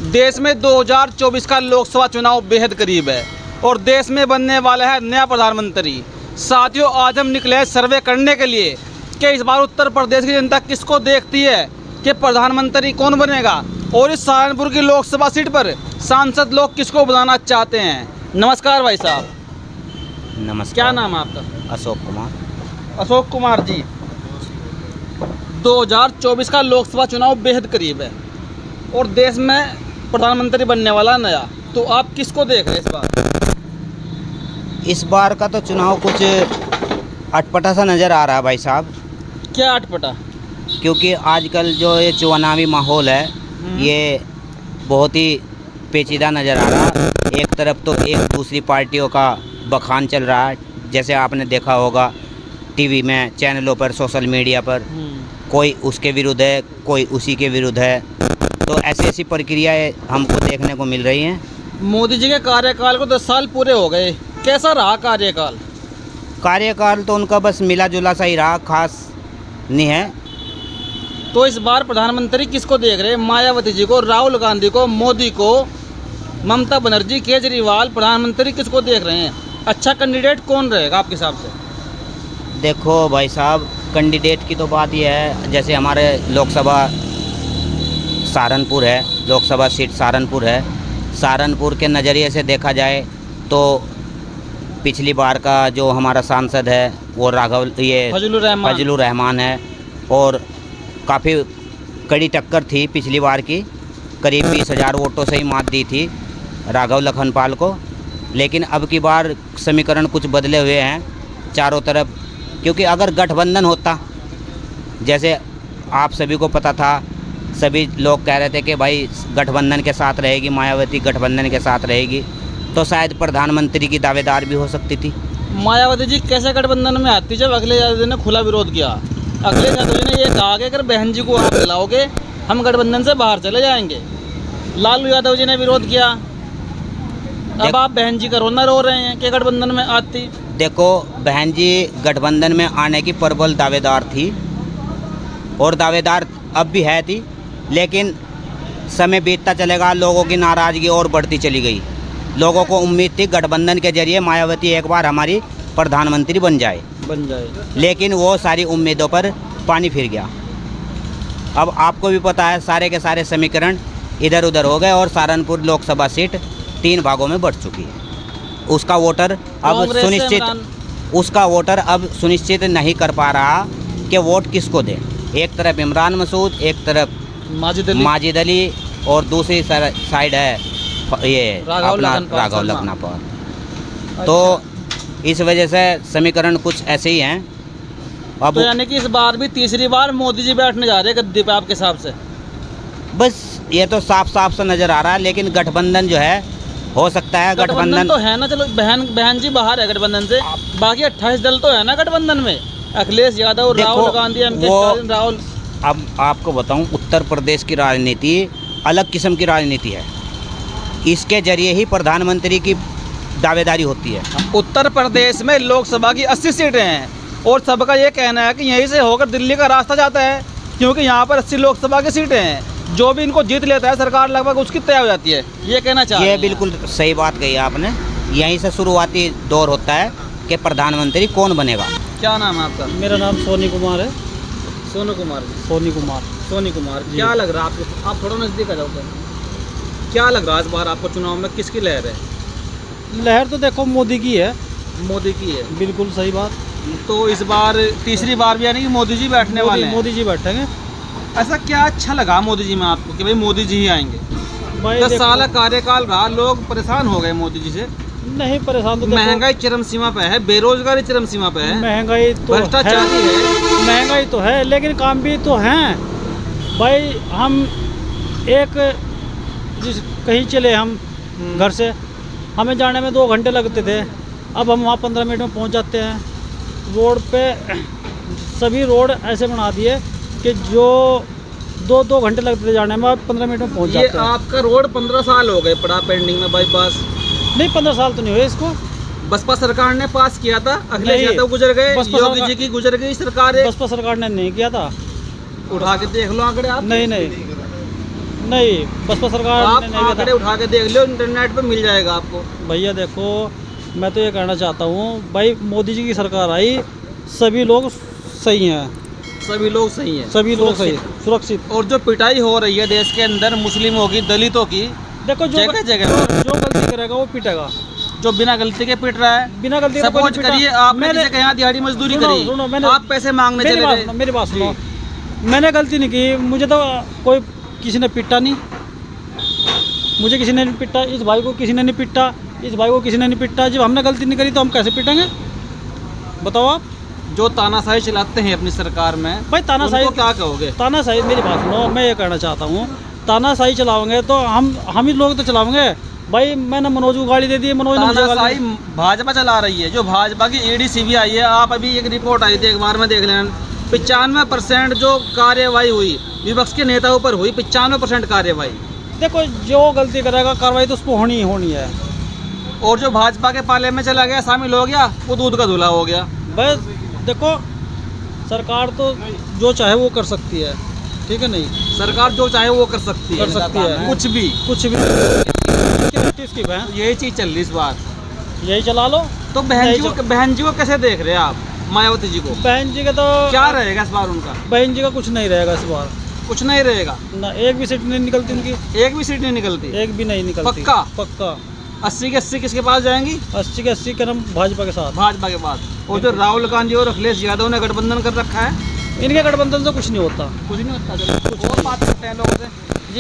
देश में 2024 का लोकसभा चुनाव बेहद करीब है और देश में बनने वाला है नया प्रधानमंत्री। साथियों, आज हम निकले हैं सर्वे करने के लिए कि इस बार उत्तर प्रदेश की जनता किसको देखती है कि प्रधानमंत्री कौन बनेगा और इस सहारनपुर की लोकसभा सीट पर सांसद लोग किसको बनाना चाहते हैं। नमस्कार भाई साहब। नमस्कार। क्या नाम है आपका? अशोक कुमार। अशोक कुमार जी, 2024 का लोकसभा चुनाव बेहद करीब है और देश में प्रधानमंत्री बनने वाला नया, तो आप किसको देख रहे हैं इस बार? इस बार का तो चुनाव कुछ अटपटा सा नज़र आ रहा है भाई साहब। क्या अटपटा? क्योंकि आजकल जो ये चुनावी माहौल है ये बहुत ही पेचीदा नज़र आ रहा है। एक तरफ तो एक दूसरी पार्टियों का बखान चल रहा है, जैसे आपने देखा होगा टीवी में, चैनलों पर, सोशल मीडिया पर, कोई उसके विरुद्ध है, कोई उसी के विरुद्ध है। तो ऐसी ऐसी प्रक्रियाएं हमको देखने को मिल रही हैं। मोदी जी के कार्यकाल को 10 साल पूरे हो गए, कैसा रहा कार्यकाल? कार्यकाल तो उनका बस मिला जुला सा ही रहा, खास नहीं है। तो इस बार प्रधानमंत्री किसको देख रहे हैं? मायावती जी को, राहुल गांधी को, मोदी को, ममता बनर्जी, केजरीवाल, प्रधानमंत्री किसको देख रहे हैं? अच्छा कैंडिडेट कौन रहेगा आपके हिसाब से? देखो भाई साहब, कैंडिडेट की तो बात यह है, जैसे हमारे लोकसभा सहारनपुर है, लोकसभा सीट सहारनपुर है। सहारनपुर के नज़रिए से देखा जाए तो पिछली बार का जो हमारा सांसद है वो फजलुर रहमान है और काफ़ी कड़ी टक्कर थी पिछली बार की, करीब 20,000 वोटों से ही मात दी थी राघव लखनपाल को। लेकिन अब की बार समीकरण कुछ बदले हुए हैं चारों तरफ, क्योंकि अगर गठबंधन होता, जैसे आप सभी को पता था, सभी लोग कह रहे थे कि भाई गठबंधन के साथ रहेगी, मायावती गठबंधन के साथ रहेगी, तो शायद प्रधानमंत्री की दावेदार भी हो सकती थी। मायावती जी कैसे गठबंधन में आती जब अखिलेश यादव जी ने खुला विरोध किया? अखिलेश यादव जी ने ये कहा कि अगर बहन जी को आप दिलाओगे हम गठबंधन से बाहर चले जाएंगे। लालू यादव जी ने विरोध किया। अब आप बहन जी का रोना रो रहे हैं कि गठबंधन में आती। देखो, बहन जी गठबंधन में आने की प्रबल दावेदार थी और दावेदार अब भी है थी, लेकिन समय बीतता चलेगा, लोगों की नाराज़गी और बढ़ती चली गई। लोगों को उम्मीद थी गठबंधन के जरिए मायावती एक बार हमारी प्रधानमंत्री बन जाए, लेकिन वो सारी उम्मीदों पर पानी फिर गया। अब आपको भी पता है सारे के सारे समीकरण इधर उधर हो गए और सहारनपुर लोकसभा सीट 3 भागों में बढ़ चुकी है। उसका वोटर अब सुनिश्चित नहीं कर पा रहा कि वोट किसको दे। एक तरफ इमरान मसूद, एक तरफ माजिद अली और दूसरी साइड है ये राघव लखनपाल। तो इस वजह से समीकरण कुछ ऐसे ही हैं। अब तो यानी कि इस बार भी तीसरी बार मोदी जी बैठने जा रहे हैं गद्दी पे आपके हिसाब से? बस ये तो साफ साफ सा नज़र आ रहा है, लेकिन गठबंधन जो है हो सकता है। गठबंधन तो है ना, चलो बहन जी बाहर है गठबंधन से, बाकी 28 दल तो है ना गठबंधन में, अखिलेश यादव, राहुल गांधी, राहुल। अब आपको बताऊं, उत्तर प्रदेश की राजनीति अलग किस्म की राजनीति है। इसके जरिए ही प्रधानमंत्री की दावेदारी होती है। उत्तर प्रदेश में लोकसभा की 80 सीटें हैं और सबका ये कहना है कि यहीं से होकर दिल्ली का रास्ता जाता है, क्योंकि यहाँ पर 80 लोकसभा की सीटें हैं। जो भी इनको जीत लेता है सरकार लगभग उसकी तय हो जाती है। ये कहना चाहिए। ये बिल्कुल सही बात कही आपने। यहीं से शुरुआती दौर होता है कि प्रधानमंत्री कौन बनेगा। क्या नाम है आपका? मेरा नाम सोनी कुमार है। सोनू कुमार। सोनी कुमार, क्या लग रहा है आपको? आप थोड़ा नज़दीक आ जाओ। क्या लग रहा है इस बार आपको चुनाव में किसकी लहर है? लहर तो देखो मोदी की है। मोदी की है, बिल्कुल सही बात। तो इस बार तीसरी बार भी यानी कि मोदी जी बैठने वाले हैं। मोदी जी बैठेंगे। ऐसा क्या अच्छा लगा मोदी जी में आपको कि भाई मोदी जी ही आएंगे? 10 साल कार्यकाल रहा, लोग परेशान हो गए मोदी जी से। नहीं परेशान तो महंगाई चरम सीमा पे है, बेरोजगारी चरम सीमा पे है, महंगाई तो भ्रष्टाचार है। महंगाई तो है, लेकिन काम भी तो हैं भाई। हम कहीं चले, हम घर से हमें जाने में 2 घंटे लगते थे, अब हम वहाँ 15 मिनट में पहुँच जाते हैं। रोड पे सभी रोड ऐसे बना दिए कि जो 2 घंटे लगते थे जाने में, अब 15 मिनट में पहुँच जाते हैं। आपका रोड 15 साल हो गए पड़ा पेंडिंग में, बाईपास? नहीं, 15 साल तो नहीं हुए इसको। बसपा सरकार ने पास किया था, अखिलेश यादव गुजर गए, योगी जी की गुजर गई सरकार। बसपा सरकार ने नहीं किया था। उठा के देख लो आंकड़े आप। नहीं, नहीं बसपा सरकार आप ने नहीं आंकड़े दिया उठा के देख लो, इंटरनेट पे मिल जाएगा आपको। था। भैया देखो, मैं तो ये कहना चाहता हूँ भाई, मोदी जी की सरकार आई, सभी लोग सही हैं, सभी लोग सही हैं, सभी लोग सही सुरक्षित। सुरक्षित। और जो पिटाई हो रही है देश के अंदर मुस्लिमों की, दलितों की, देखो जो जगह जगह जो गलती करेगा वो पिटेगा, जो बिना गलती के पिट रहा है। बिना गलती के कोई सपोज नहीं पिटा। करिए आपने मैंने- किसी के यहाँ दिहाड़ी मजदूरी सुनो, करी, सुनो, मैंने- आप पैसे मांगने मेरी चले बात गए। सुनो, मेरी बात जी। सुनो, मैंने गलती नहीं की, मुझे तो कोई किसी ने पिटा नहीं, मुझे किसी ने नहीं पिटा, इस भाई को किसी ने नहीं पिटा, इस भाई को किसी ने नहीं पिटा। जब हमने गलती नहीं करी तो हम कैसे पिटेंगे, बताओ आप। जो तानाशाही चलाते हैं अपनी सरकार में, भाई तानाशाही, उनको क्या कहोगे? तानाशाही, मेरी बात सुनो, मैं ये कहना चाहता हूँ, तानाशाही चलाओगे तो हम ही लोग तो चलाओगे। भाई मैंने मनोज को गाड़ी दे दी, मनोज ने मुझे गाली तानाशाही दी। भाजपा चला रही है, जो भाजपा की ईडी सीबीआई है। आप अभी एक रिपोर्ट आई थी, अखबार में देख लेना, 95% जो कार्यवाही हुई विपक्ष के नेताओं पर हुई, 95% कार्यवाही। देखो जो गलती करेगा कार्रवाई तो उसको होनी ही होनी है। और जो भाजपा के पाले में चला गया, शामिल हो गया, वो दूध का धुला हो गया। बस देखो, सरकार तो जो चाहे वो कर सकती है, ठीक है नहीं, सरकार जो चाहे वो कर सकती है, कुछ भी। कुछ भी किसकी बहन, यही चीज चल रही इस बार। यही चला लो। तो बहन जी को कैसे देख रहे हैं आप, मायावती जी को? बहन जी का तो क्या रहेगा इस बार उनका? बहन जी का कुछ नहीं रहेगा इस बार, कुछ नहीं रहेगा। ना एक भी सीट नहीं निकलती उनकी, एक भी सीट नहीं निकलती। एक भी नहीं निकलती। पक्का? पक्का 80 के 80 किसके पास जाएंगी? 80 के 80 क्रम भाजपा के साथ। भाजपा के पास। और जो राहुल गांधी और अखिलेश यादव ने गठबंधन कर रखा है, इनके गठबंधन से कुछ नहीं होता। कुछ नहीं होता। चलो, और बात करते हैं लोगों से।